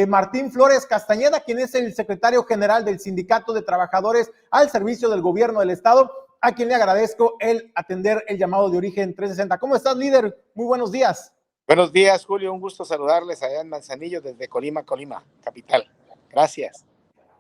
Martín Flores Castañeda, quien es el secretario general del Sindicato de Trabajadores al Servicio del Gobierno del Estado, a quien le agradezco el atender el llamado de Origen 360. ¿Cómo estás, líder? Muy buenos días. Buenos días, Julio. Un gusto saludarles allá en Manzanillo desde Colima, capital. Gracias.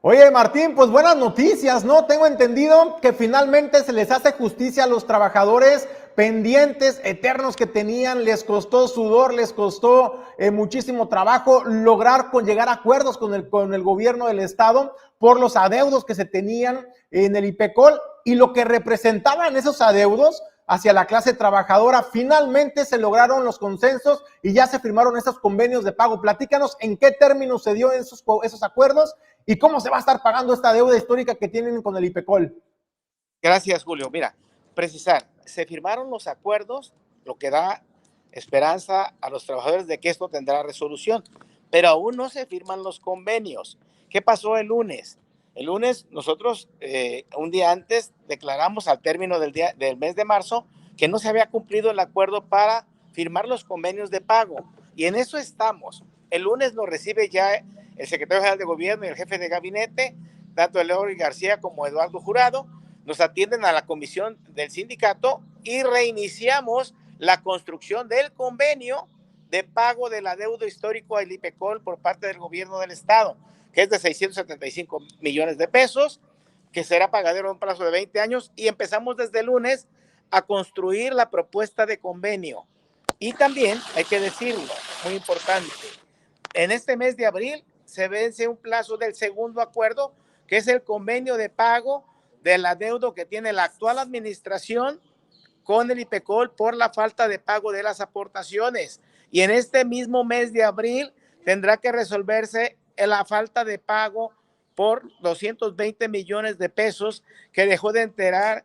Oye, Martín, pues buenas noticias, ¿no? Tengo entendido que finalmente se les hace justicia a los trabajadores pendientes eternos que tenían. Les costó sudor, les costó muchísimo trabajo lograr llegar a acuerdos con el gobierno del estado por los adeudos que se tenían en el IPECOL y lo que representaban esos adeudos hacia la clase trabajadora. Finalmente se lograron los consensos y ya se firmaron esos convenios de pago. Platícanos en qué términos se dio esos acuerdos y cómo se va a estar pagando esta deuda histórica que tienen con el IPECOL. Gracias, Julio. Mira, precisar, se firmaron los acuerdos, lo que da esperanza a los trabajadores de que esto tendrá resolución, pero aún no se firman los convenios. ¿Qué pasó el lunes? El lunes nosotros, un día antes, declaramos al término del mes de marzo que no se había cumplido el acuerdo para firmar los convenios de pago. Y en eso estamos. El lunes nos recibe ya el secretario general de gobierno y el jefe de gabinete, tanto Eloy García como Eduardo Jurado, nos atienden a la comisión del sindicato y reiniciamos la construcción del convenio de pago del adeudo histórico al IPECOL por parte del gobierno del estado, que es de 675 millones de pesos, que será pagadero en un plazo de 20 años, y empezamos desde el lunes a construir la propuesta de convenio. Y también, hay que decirlo, muy importante, en este mes de abril se vence un plazo del segundo acuerdo, que es el convenio de pago del adeudo que tiene la actual administración con el IPECOL por la falta de pago de las aportaciones. Y en este mismo mes de abril tendrá que resolverse la falta de pago por 220 millones de pesos que dejó de enterar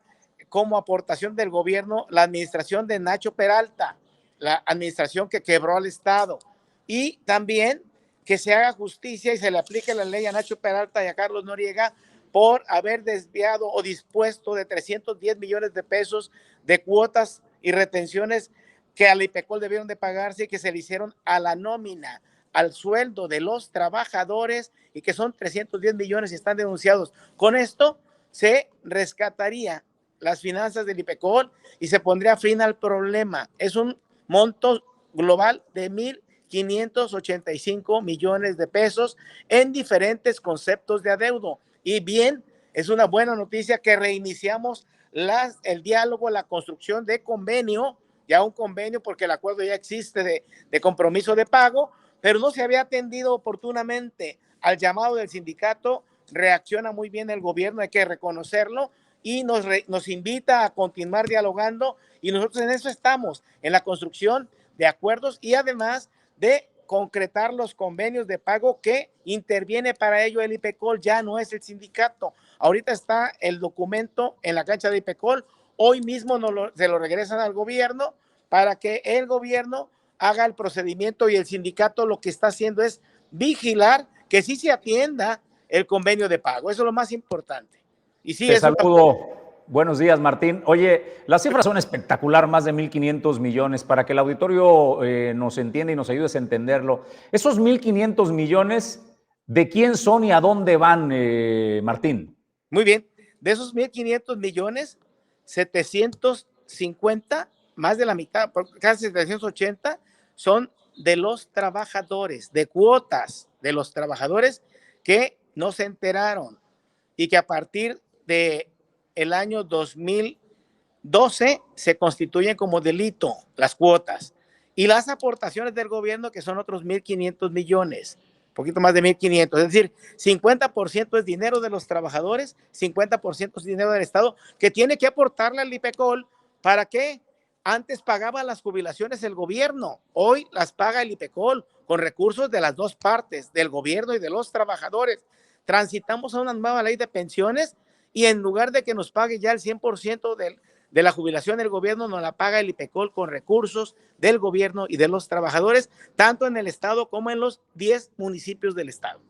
como aportación del gobierno la administración de Nacho Peralta, la administración que quebró al Estado. Y también que se haga justicia y se le aplique la ley a Nacho Peralta y a Carlos Noriega por haber desviado o dispuesto de 310 millones de pesos de cuotas y retenciones que al IPECOL debieron de pagarse y que se le hicieron a la nómina, al sueldo de los trabajadores, y que son 310 millones y están denunciados. Con esto se rescataría las finanzas del IPECOL y se pondría fin al problema. Es un monto global de 1,585 millones de pesos en diferentes conceptos de adeudo. Y bien, es una buena noticia que reiniciamos el diálogo, la construcción de convenio, ya un convenio porque el acuerdo ya existe de compromiso de pago, pero no se había atendido oportunamente al llamado del sindicato. Reacciona muy bien el gobierno, hay que reconocerlo, y nos invita a continuar dialogando, y nosotros en eso estamos, en la construcción de acuerdos y además de concretar los convenios de pago que interviene para ello el IPECOL, ya no es el sindicato. Ahorita está el documento en la cancha de IPECOL, hoy mismo se lo regresan al gobierno para que el gobierno haga el procedimiento, y el sindicato lo que está haciendo es vigilar que sí se atienda el convenio de pago. Eso es lo más importante. Y sí, te saludo. Buenos días, Martín. Oye, las cifras son espectacular, más de 1,500 millones. Para que el auditorio nos entienda y nos ayudes a entenderlo, esos 1,500 millones, ¿de quién son y a dónde van, Martín? Muy bien. De esos 1,500 millones, 750, más de la mitad, casi 780, son de los trabajadores, de cuotas de los trabajadores que no se enteraron y que a partir de el año 2012 se constituyen como delito las cuotas, y las aportaciones del gobierno, que son otros 1,500 millones, poquito más de 1,500, es decir, 50% es dinero de los trabajadores, 50% es dinero del Estado, que tiene que aportarle al IPECOL. ¿Para qué? Antes pagaba las jubilaciones el gobierno, hoy las paga el IPECOL con recursos de las dos partes, del gobierno y de los trabajadores. Transitamos a una nueva ley de pensiones, y en lugar de que nos pague ya el 100% de la jubilación del gobierno, nos la paga el IPECOL con recursos del gobierno y de los trabajadores, tanto en el estado como en los 10 municipios del estado.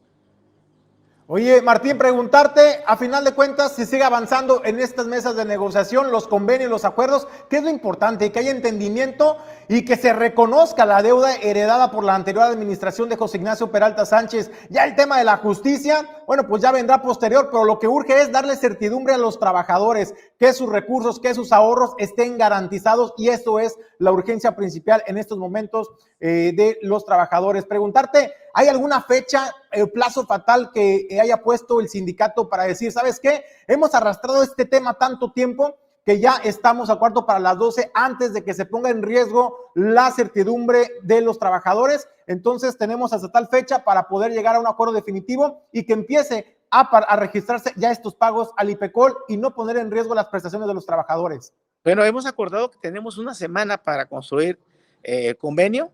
Oye, Martín, preguntarte, a final de cuentas, si sigue avanzando en estas mesas de negociación, los convenios, los acuerdos, ¿qué es lo importante? Que haya entendimiento y que se reconozca la deuda heredada por la anterior administración de José Ignacio Peralta Sánchez. Ya el tema de la justicia, bueno, pues ya vendrá posterior, pero lo que urge es darle certidumbre a los trabajadores, que sus recursos, que sus ahorros estén garantizados, y eso es la urgencia principal en estos momentos de los trabajadores. Preguntarte, ¿hay alguna fecha, plazo fatal que haya puesto el sindicato para decir, ¿sabes qué? Hemos arrastrado este tema tanto tiempo que ya estamos a cuarto para las 12 antes de que se ponga en riesgo la certidumbre de los trabajadores? Entonces tenemos hasta tal fecha para poder llegar a un acuerdo definitivo y que empiece a registrarse ya estos pagos al IPECOL y no poner en riesgo las prestaciones de los trabajadores. Bueno, hemos acordado que tenemos una semana para construir el convenio,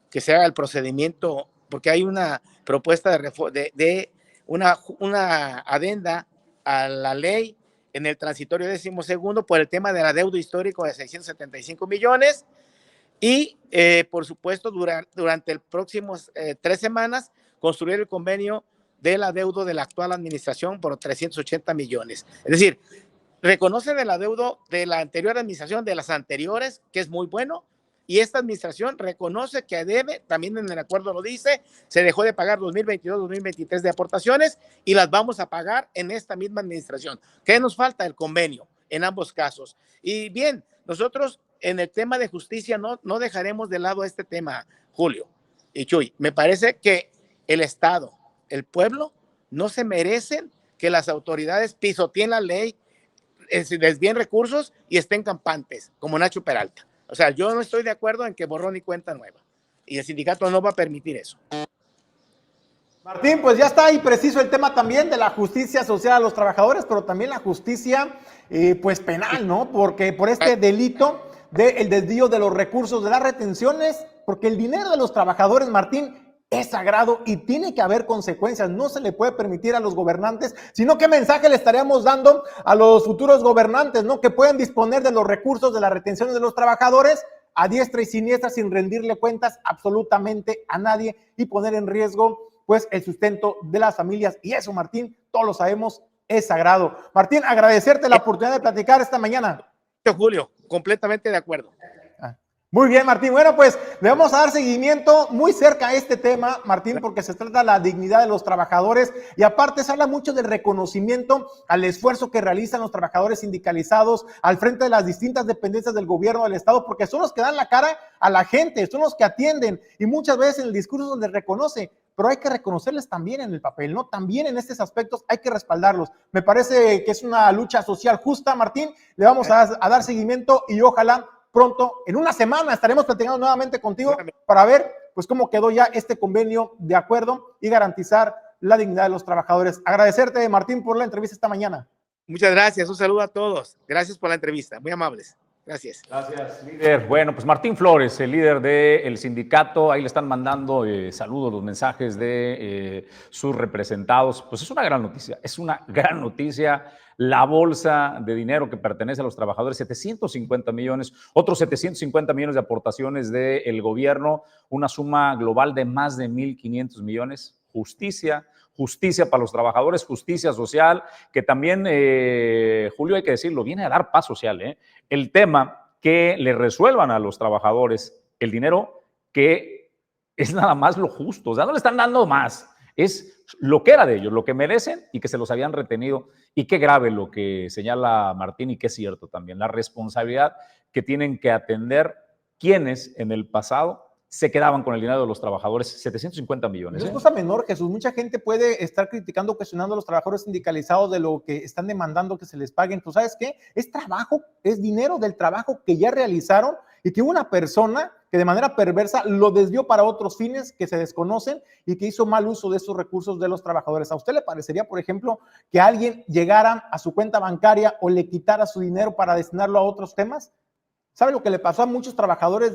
que se haga el procedimiento, porque hay una propuesta de una adenda a la ley en el transitorio 12º por el tema de la deuda histórico de 675 millones y, por supuesto, durante el próximos 3 semanas, construir el convenio de la deuda de la actual administración por 380 millones. Es decir, reconoce de la deuda de la anterior administración, de las anteriores, que es muy bueno, y esta administración reconoce que debe, también en el acuerdo lo dice, se dejó de pagar 2022-2023 de aportaciones y las vamos a pagar en esta misma administración. ¿Qué nos falta? El convenio en ambos casos. Y bien, nosotros en el tema de justicia no dejaremos de lado este tema, Julio y Chuy. Me parece que el Estado, el pueblo, no se merecen que las autoridades pisoteen la ley, desvíen recursos y estén campantes, como Nacho Peralta. O sea, yo no estoy de acuerdo en que borrón y cuenta nueva. Y el sindicato no va a permitir eso. Martín, pues ya está ahí preciso el tema también de la justicia social a los trabajadores, pero también la justicia pues penal, ¿no? Porque por este delito del desvío de los recursos de las retenciones, porque el dinero de los trabajadores, Martín, es sagrado y tiene que haber consecuencias. No se le puede permitir a los gobernantes, sino qué mensaje le estaríamos dando a los futuros gobernantes, ¿no? Que pueden disponer de los recursos de las retenciones de los trabajadores a diestra y siniestra sin rendirle cuentas absolutamente a nadie y poner en riesgo pues el sustento de las familias. Y eso, Martín, todos lo sabemos, es sagrado. Martín, agradecerte la oportunidad de platicar esta mañana. Julio, completamente de acuerdo. Muy bien, Martín. Bueno, pues le vamos a dar seguimiento muy cerca a este tema, Martín, porque se trata de la dignidad de los trabajadores y aparte se habla mucho del reconocimiento al esfuerzo que realizan los trabajadores sindicalizados al frente de las distintas dependencias del gobierno del Estado, porque son los que dan la cara a la gente, son los que atienden y muchas veces en el discurso se les reconoce, pero hay que reconocerles también en el papel, ¿no? También en estos aspectos hay que respaldarlos. Me parece que es una lucha social justa, Martín. Le vamos a dar seguimiento y ojalá pronto, en una semana, estaremos platicando nuevamente contigo para ver pues cómo quedó ya este convenio de acuerdo y garantizar la dignidad de los trabajadores. Agradecerte, Martín, por la entrevista esta mañana. Muchas gracias, un saludo a todos. Gracias por la entrevista, muy amables. Gracias. Gracias, líder. Bueno, pues Martín Flores, el líder del sindicato, ahí le están mandando saludos, los mensajes de sus representados. Pues es una gran noticia, es una gran noticia. La bolsa de dinero que pertenece a los trabajadores, 750 millones, otros 750 millones de aportaciones del gobierno, una suma global de más de 1.500 millones. Justicia para los trabajadores, justicia social, que también, Julio, hay que decirlo, viene a dar paz social, el tema que le resuelvan a los trabajadores el dinero que es nada más lo justo, o sea, no le están dando más, es lo que era de ellos, lo que merecen y que se los habían retenido. Y qué grave lo que señala Martín y qué es cierto también, la responsabilidad que tienen que atender quienes en el pasado se quedaban con el dinero de los trabajadores, 750 millones. No es cosa menor, Jesús. Mucha gente puede estar criticando, cuestionando a los trabajadores sindicalizados de lo que están demandando que se les paguen. ¿Tú sabes qué? Es trabajo, es dinero del trabajo que ya realizaron y que una persona que de manera perversa lo desvió para otros fines que se desconocen y que hizo mal uso de esos recursos de los trabajadores. ¿A usted le parecería, por ejemplo, que alguien llegara a su cuenta bancaria o le quitara su dinero para destinarlo a otros temas? ¿Sabe lo que le pasó a muchos trabajadores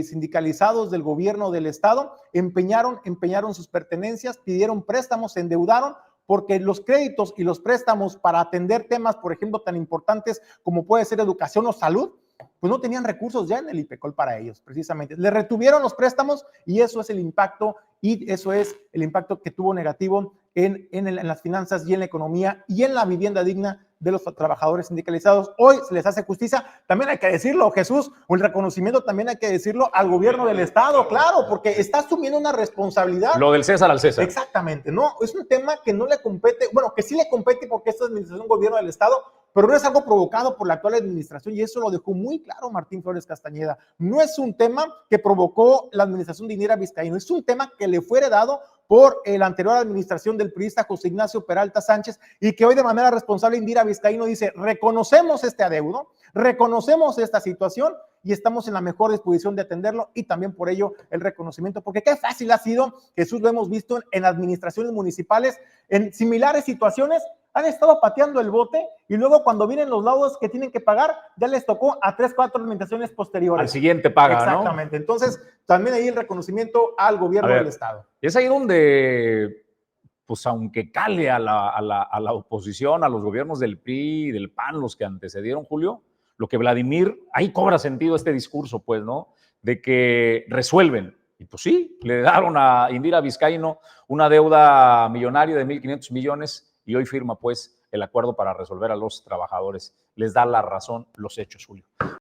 sindicalizados del gobierno del Estado? Empeñaron sus pertenencias, pidieron préstamos, se endeudaron, porque los créditos y los préstamos para atender temas, por ejemplo, tan importantes como puede ser educación o salud, pues no tenían recursos ya en el IPECOL para ellos, precisamente. Le retuvieron los préstamos y eso es el impacto que tuvo negativo en las finanzas y en la economía y en la vivienda digna de los trabajadores sindicalizados. Hoy se les hace justicia. También hay que decirlo, Jesús, el reconocimiento también hay que decirlo al gobierno del Estado, claro, porque está asumiendo una responsabilidad. Lo del César al César. Exactamente, no, es un tema que no le compete, bueno, que sí le compete porque esta administración es un gobierno del Estado, pero no es algo provocado por la actual administración, y eso lo dejó muy claro Martín Flores Castañeda. No es un tema que provocó la administración de Indira Vizcaíno, es un tema que le fue heredado por la anterior administración del priista José Ignacio Peralta Sánchez, y que hoy de manera responsable Indira Vizcaíno dice: reconocemos este adeudo, reconocemos esta situación y estamos en la mejor disposición de atenderlo, y también por ello el reconocimiento, porque qué fácil ha sido, Jesús, lo hemos visto en administraciones municipales, en similares situaciones, han estado pateando el bote y luego cuando vienen los laudos que tienen que pagar, ya les tocó a 3, 4 administraciones posteriores. Al siguiente paga, exactamente, ¿no? Entonces, también ahí el reconocimiento al gobierno del Estado. Es ahí donde, pues aunque cale a la oposición, a los gobiernos del PRI y del PAN, los que antecedieron, Julio, lo que Vladimir, ahí cobra sentido este discurso, pues, ¿no? De que resuelven. Y pues sí, le dieron a Indira Vizcaíno una deuda millonaria de 1.500 millones y hoy firma, pues, el acuerdo para resolver a los trabajadores. Les da la razón los hechos, Julio.